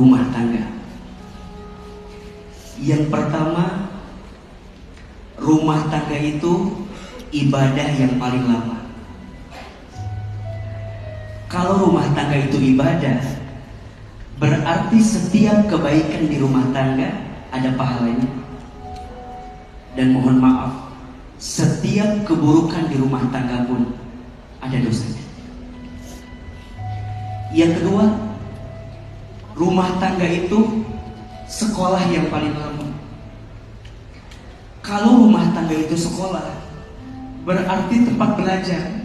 rumah tangga. Yang pertama, rumah tangga itu ibadah yang paling lama. Kalau rumah tangga itu ibadah, berarti setiap kebaikan di rumah tangga ada pahalanya. Dan mohon maaf, setiap keburukan di rumah tangga pun ada dosanya. Yang kedua, rumah tangga itu sekolah yang paling lama. Kalau rumah tangga itu sekolah, berarti tempat belajar.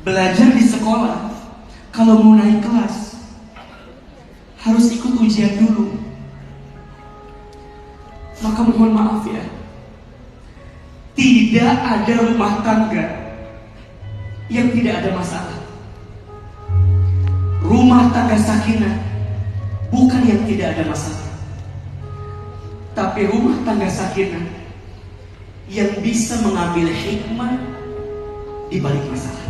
Belajar di sekolah, kalau mau naik kelas harus ikut ujian dulu. Maka mohon maaf ya, tidak ada rumah tangga yang tidak ada masalah. Rumah tangga sakinah bukan yang tidak ada masalah, tapi rumah tangga sakinah yang bisa mengambil hikmah di balik masalah.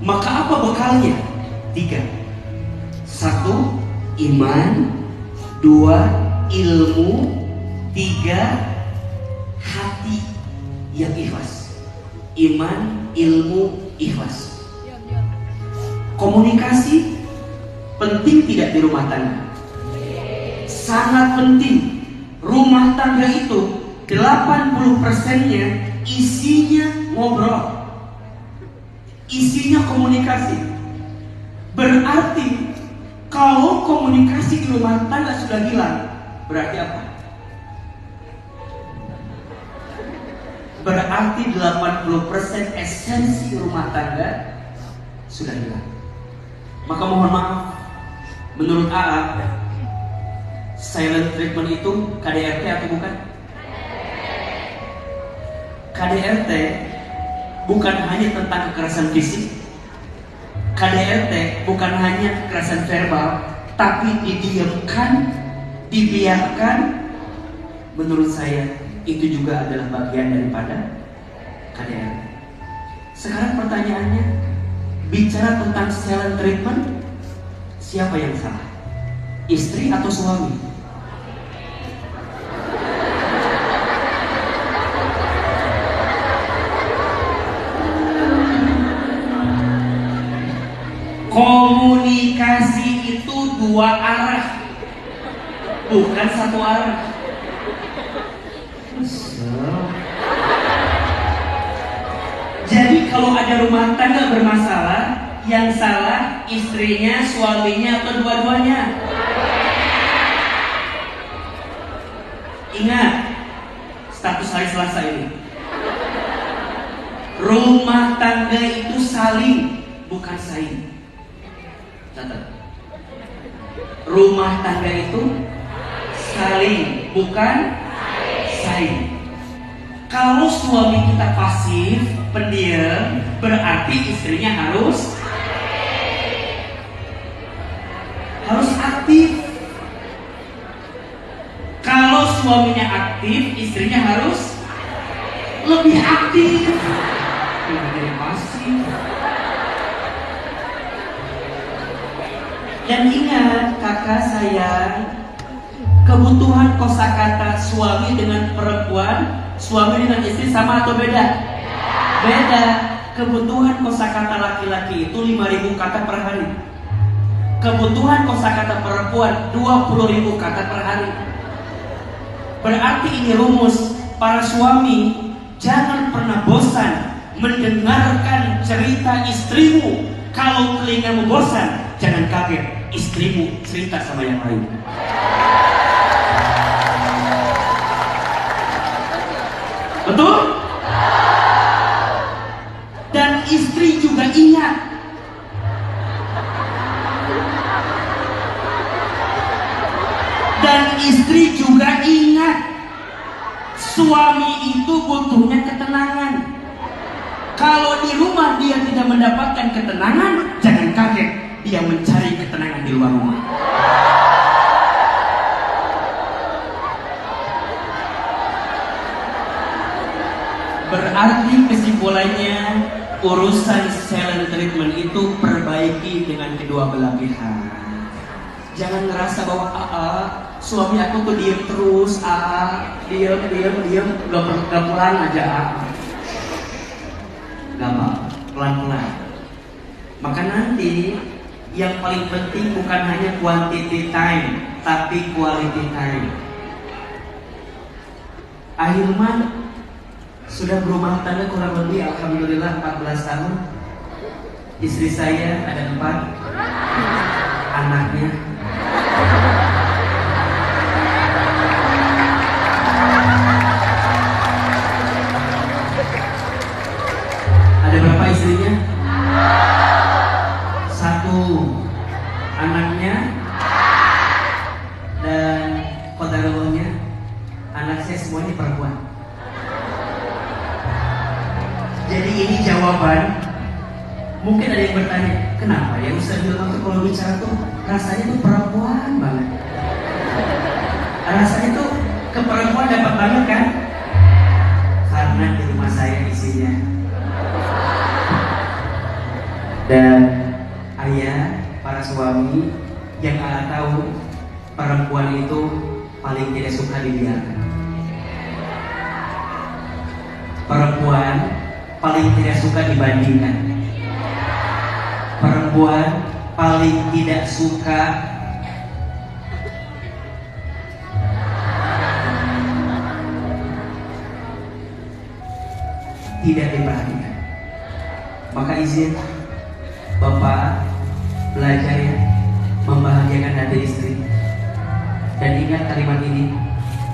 Maka apa bekalnya? 3. 1. Iman. 2. Ilmu. 3. Hati yang ikhlas. Iman, ilmu, ikhlas. Komunikasi penting tidak di rumah tangga? Sangat penting. Rumah tangga itu 80%-nya isinya ngobrol, isinya komunikasi. Berarti kalau komunikasi di rumah tangga sudah hilang, berarti apa? Berarti 80% esensi rumah tangga sudah hilang. Maka mohon maaf, menurut AA, silent treatment itu KDRT atau bukan? KDRT bukan hanya tentang kekerasan fisik. KDRT bukan hanya kekerasan verbal, tapi didiamkan, dibiarkan. Menurut saya itu juga adalah bagian daripada KDRT. Sekarang pertanyaannya, bicara tentang silent treatment, siapa yang salah? Istri atau suami? Komunikasi itu 2 arah, bukan 1 arah. Jadi kalau ada rumah tangga bermasalah, yang salah istrinya, suaminya, atau dua-duanya? Ingat status hari Selasa ini, rumah tangga itu saling, bukan saing. Catat, rumah tangga itu saling, bukan saing. Kalau suami kita pasif, pendiam, berarti istrinya harus aktif. Kalau suaminya aktif, istrinya harus lebih aktif. Jangan jadi pasif. Dan ingat kakak sayang, kebutuhan kosakata suami dengan perempuan, suami dengan istri sama atau beda? Beda. Kebutuhan kosakata laki-laki itu 5.000 kata per hari. Kebutuhan kosakata perempuan 20.000 kata per hari. Berarti ini rumus. Para suami, jangan pernah bosan mendengarkan cerita istrimu. Kalau telingamu bosan, jangan kaget, istrimu cerita sama yang lain. Betul? Dan istri juga ingat, suami itu butuhnya ketenangan. Kalau di rumah dia tidak mendapatkan ketenangan, jangan kaget, dia mencari ketenangan di luar rumah. Berarti kesimpulannya, urusan silent treatment itu perbaiki dengan kedua belah pihak. Jangan ngerasa bahwa suami aku tuh diem terus, diem, gak pulang aja. Gak apa, pelan-pelan. Maka nanti yang paling penting bukan hanya quantity time, tapi quality time. Ahilman sudah berumah tangga kurang lebih alhamdulillah 14 tahun. Istri saya ada 4 anaknya. Ada berapa istrinya? 1 anaknya. Dan qadarullah anak saya semuanya perempuan. Jadi ini jawaban. Mungkin ada yang bertanya, kenapa ya Ustaz Hilman tuh kalau bicara tuh rasanya tuh perempuan banget. Rasanya tuh ke perempuan dapat banget kan? Karena di rumah saya isinya. Dan ayah, para suami yang tahu perempuan itu paling tidak suka dibiarkan. Perempuan paling tidak suka dibandingkan. Perempuan paling tidak suka tidak diperhatikan. Maka izin Bapak belajar ya, membahagiakan hati istri. Dan ingat kalimat ini,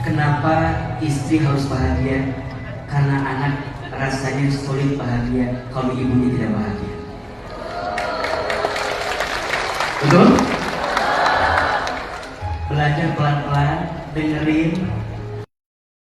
kenapa istri harus bahagia? Karena anak rasanya sulit bahagia kalau ibunya tidak bahagia. Betul? Belajar pelan-pelan, dengerin,